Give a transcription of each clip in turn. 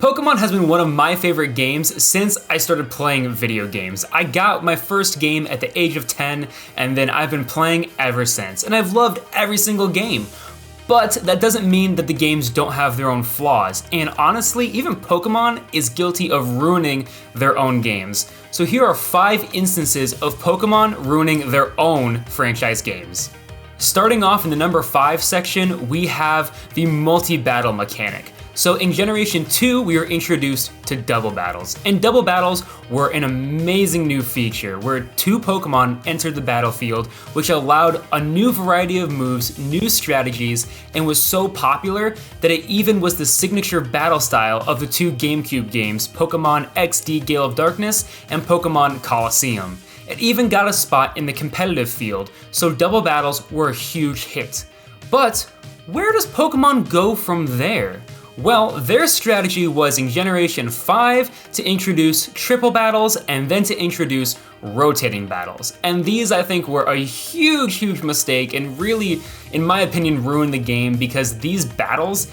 Pokemon has been one of my favorite games since I started playing video games. I got my first game at the age of 10, and then I've been playing ever since, and I've loved every single game. But that doesn't mean that the games don't have their own flaws, and honestly, even Pokemon is guilty of ruining their own games. So here are 5 instances of Pokemon ruining their own franchise games. Starting off in the number 5 section, we have the multi-battle mechanic. So in Generation 2, we were introduced to double battles, and double battles were an amazing new feature where 2 Pokemon entered the battlefield, which allowed a new variety of moves, new strategies, and was so popular that it even was the signature battle style of the 2 GameCube games, Pokemon XD Gale of Darkness and Pokemon Colosseum. It even got a spot in the competitive field, so double battles were a huge hit. But where does Pokemon go from there? Well, their strategy was in Generation 5 to introduce triple battles and then to introduce rotating battles. And these, I think, were a huge mistake and really, in my opinion, ruined the game because these battles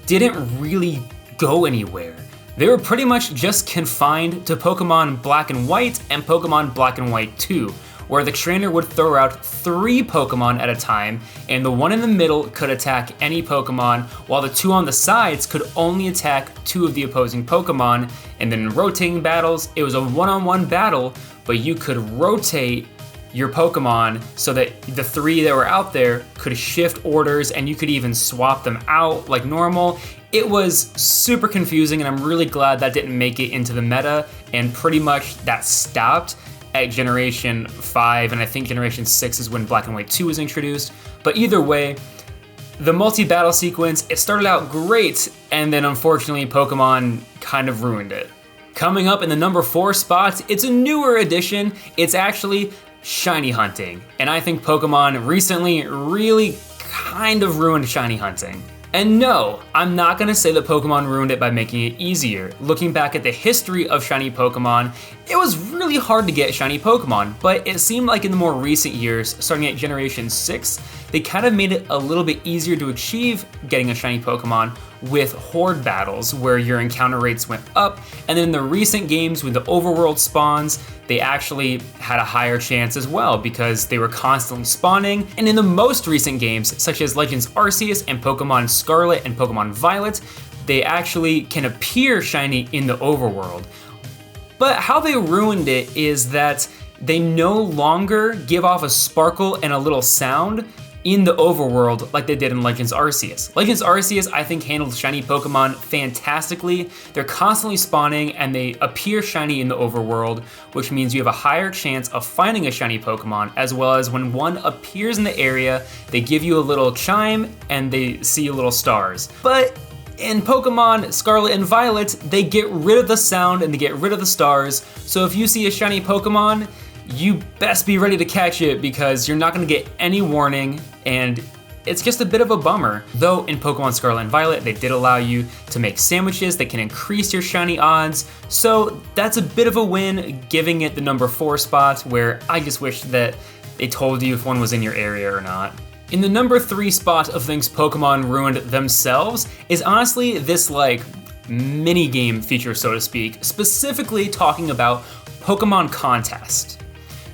didn't really go anywhere. They were pretty much just confined to Pokemon Black and White and Pokemon Black and White 2, where the trainer would throw out 3 Pokemon at a time, and the one in the middle could attack any Pokemon, while the 2 on the sides could only attack 2 of the opposing Pokemon. And then in rotating battles, it was a one-on-one battle, but you could rotate your Pokemon so that the 3 that were out there could shift orders, and you could even swap them out like normal. It was super confusing, and I'm really glad that didn't make it into the meta, and pretty much that stopped at Generation 5, and I think Generation 6 is when Black and White 2 was introduced. But either way, the multi-battle sequence, it started out great, and then unfortunately Pokemon kind of ruined it. Coming up in the number 4 spot, it's a newer addition. It's actually shiny hunting, and I think Pokemon recently really kind of ruined shiny hunting. And no, I'm not gonna say that Pokemon ruined it by making it easier. Looking back at the history of shiny Pokemon, it was really hard to get shiny Pokemon, but it seemed like in the more recent years, starting at Generation 6, they kind of made it a little bit easier to achieve getting a shiny Pokemon with horde battles where your encounter rates went up, and then in the recent games with the overworld spawns, they actually had a higher chance as well because they were constantly spawning. And in the most recent games, such as Legends Arceus and Pokemon Scarlet and Pokemon Violet, they actually can appear shiny in the overworld. But how they ruined it is that they no longer give off a sparkle and a little sound in the overworld like they did in Legends Arceus. Legends Arceus, I think, handled shiny Pokemon fantastically. They're constantly spawning and they appear shiny in the overworld, which means you have a higher chance of finding a shiny Pokemon, as well as when one appears in the area, they give you a little chime and they see little stars. But in Pokemon Scarlet and Violet, they get rid of the sound and they get rid of the stars. So if you see a shiny Pokemon, you best be ready to catch it because you're not gonna get any warning, and it's just a bit of a bummer. Though in Pokemon Scarlet and Violet, they did allow you to make sandwiches that can increase your shiny odds. So that's a bit of a win, giving it the number 4 spot, where I just wish that they told you if one was in your area or not. In the number 3 spot of things Pokemon ruined themselves is honestly this like mini game feature, so to speak, specifically talking about Pokemon Contest.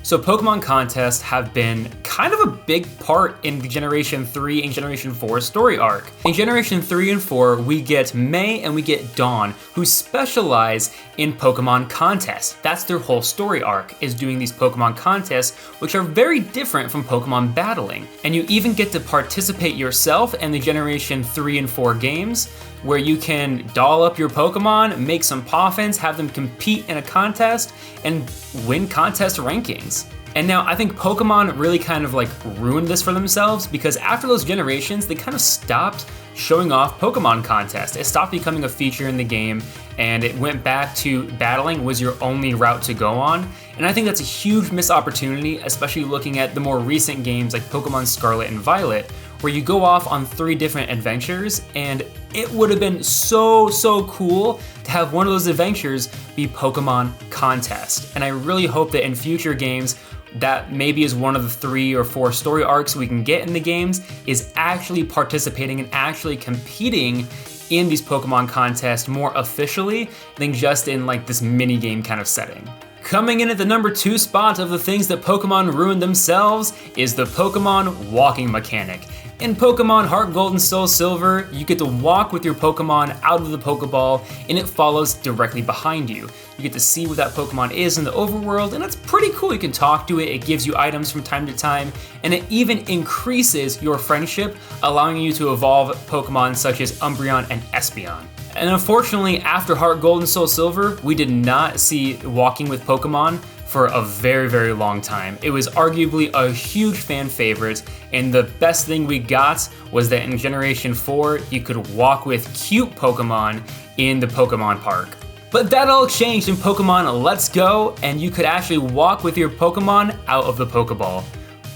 So Pokemon Contests have been kind of a big part in the Generation 3 and Generation 4 story arc. In Generation 3 and 4, we get May and we get Dawn, who specialize in Pokemon Contests. That's their whole story arc, is doing these Pokemon Contests, which are very different from Pokemon battling. And you even get to participate yourself in the Generation 3 and 4 games, where you can doll up your Pokemon, make some Poffins, have them compete in a contest, and win contest rankings. And now I think Pokemon really kind of like ruined this for themselves because after those generations, they kind of stopped showing off Pokemon Contest. It stopped becoming a feature in the game and it went back to battling was your only route to go on. And I think that's a huge missed opportunity, especially looking at the more recent games like Pokemon Scarlet and Violet, where you go off on 3 different adventures, and it would have been so cool to have one of those adventures be Pokemon Contest. And I really hope that in future games, that maybe is one of the 3 or 4 story arcs we can get in the games, is actually participating and actually competing in these Pokemon contests more officially than just in like this mini game kind of setting. Coming in at the number 2 spot of the things that Pokemon ruined themselves is the Pokemon walking mechanic. In Pokemon Heart Gold and Soul Silver, you get to walk with your Pokemon out of the Pokeball and it follows directly behind you. You get to see what that Pokemon is in the overworld, and it's pretty cool. You can talk to it, it gives you items from time to time, and it even increases your friendship, allowing you to evolve Pokemon such as Umbreon and Espeon. And unfortunately, after Heart Gold and Soul Silver, we did not see walking with Pokemon for a very, very long time. It was arguably a huge fan favorite, and the best thing we got was that in Generation 4, you could walk with cute Pokemon in the Pokemon Park. But that all changed in Pokemon Let's Go, and you could actually walk with your Pokemon out of the Pokeball.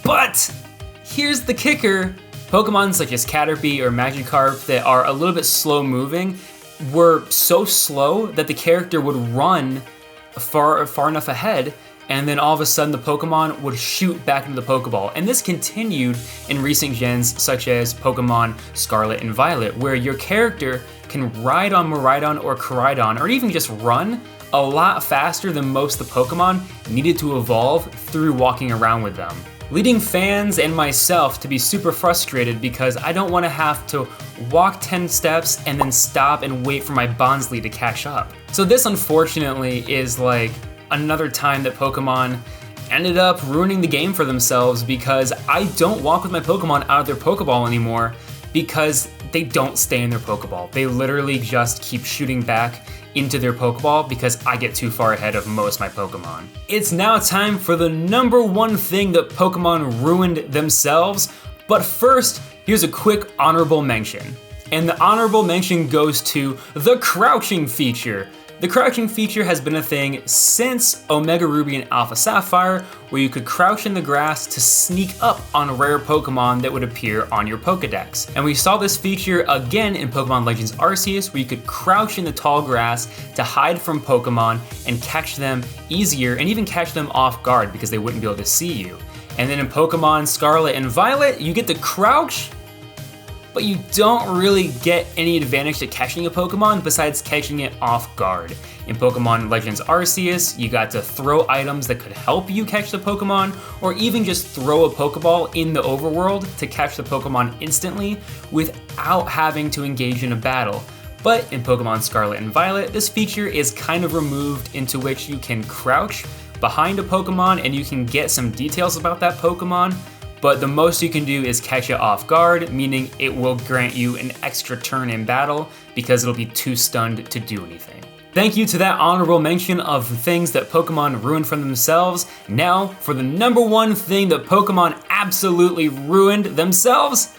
But here's the kicker. Pokemon such as Caterpie or Magikarp that are a little bit slow moving were so slow that the character would run far enough ahead, and then all of a sudden the Pokemon would shoot back into the Pokeball. And this continued in recent gens such as Pokemon Scarlet and Violet, where your character can ride on Miraidon or Koraidon, or even just run a lot faster than most of the Pokemon needed to evolve through walking around with them, leading fans and myself to be super frustrated because I don't want to have to walk 10 steps and then stop and wait for my Bonsly to catch up. So this unfortunately is like another time that Pokemon ended up ruining the game for themselves, because I don't walk with my Pokemon out of their Pokeball anymore because they don't stay in their Pokeball. They literally just keep shooting back into their Pokeball because I get too far ahead of most of my Pokemon. It's now time for the number 1 thing that Pokemon ruined themselves, but first, here's a quick honorable mention. And the honorable mention goes to the crouching feature. The crouching feature has been a thing since Omega Ruby and Alpha Sapphire, where you could crouch in the grass to sneak up on rare Pokemon that would appear on your Pokedex. And we saw this feature again in Pokemon Legends Arceus, where you could crouch in the tall grass to hide from Pokemon and catch them easier, and even catch them off guard because they wouldn't be able to see you. And then in Pokemon Scarlet and Violet, you get to crouch, but you don't really get any advantage to catching a Pokemon besides catching it off guard. In Pokemon Legends Arceus, you got to throw items that could help you catch the Pokemon, or even just throw a Pokeball in the overworld to catch the Pokemon instantly without having to engage in a battle. But in Pokemon Scarlet and Violet, this feature is kind of removed, into which you can crouch behind a Pokemon and you can get some details about that Pokemon, but the most you can do is catch it off guard, meaning it will grant you an extra turn in battle because it'll be too stunned to do anything. Thank you to that honorable mention of things that Pokemon ruined for themselves. Now for the number 1 thing that Pokemon absolutely ruined themselves: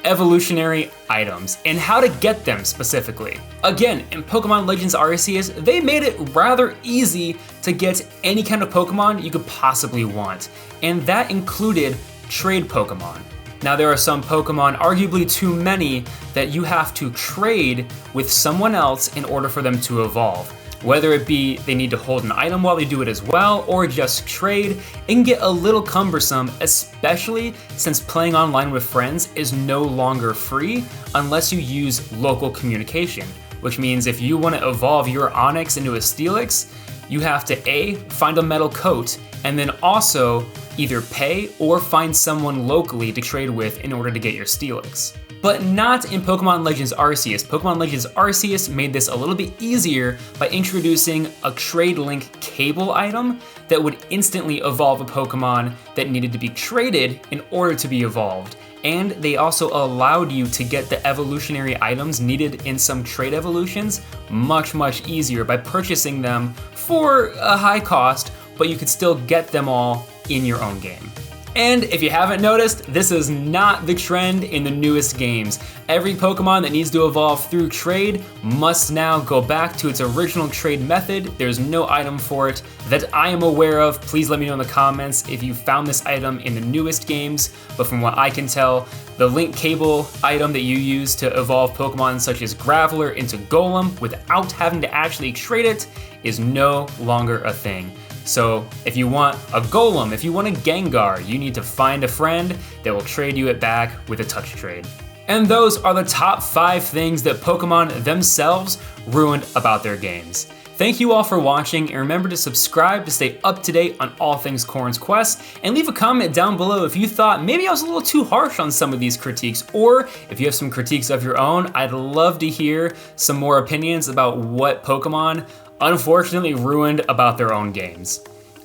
evolutionary items, and how to get them specifically. Again, in Pokemon Legends Arceus, they made it rather easy to get any kind of Pokemon you could possibly want, and that included trade Pokemon. Now there are some Pokemon, arguably too many, that you have to trade with someone else in order for them to evolve. Whether it be they need to hold an item while they do it as well, or just trade, it can get a little cumbersome, especially since playing online with friends is no longer free unless you use local communication, which means if you want to evolve your Onix into a Steelix, you have to A, find a metal coat, and then also either pay or find someone locally to trade with in order to get your Steelix. But not in Pokemon Legends Arceus. Pokemon Legends Arceus made this a little bit easier by introducing a Trade Link cable item that would instantly evolve a Pokemon that needed to be traded in order to be evolved. And they also allowed you to get the evolutionary items needed in some trade evolutions much easier by purchasing them for a high cost, but you could still get them all in your own game. And if you haven't noticed, this is not the trend in the newest games. Every Pokemon that needs to evolve through trade must now go back to its original trade method. There's no item for it that I am aware of. Please let me know in the comments if you found this item in the newest games, but from what I can tell, the link cable item that you use to evolve Pokemon such as Graveler into Golem without having to actually trade it is no longer a thing. So if you want a Golem, if you want a Gengar, you need to find a friend that will trade you it back with a touch trade. And those are the top 5 things that Pokemon themselves ruined about their games. Thank you all for watching, and remember to subscribe to stay up to date on all things Quoorn's Quest, and leave a comment down below if you thought maybe I was a little too harsh on some of these critiques, or if you have some critiques of your own. I'd love to hear some more opinions about what Pokemon unfortunately ruined about their own games.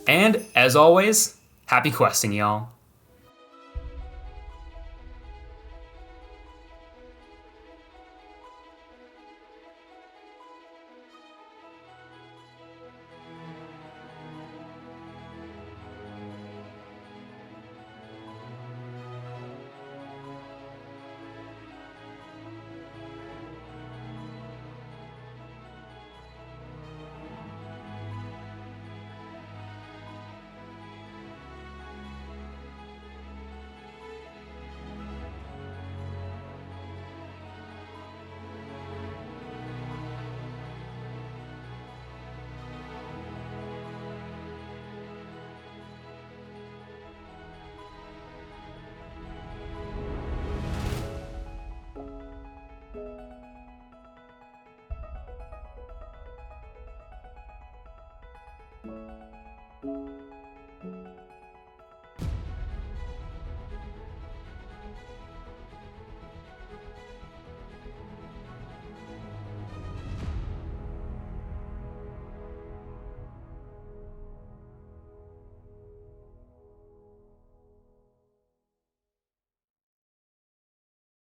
And as always, happy questing, y'all.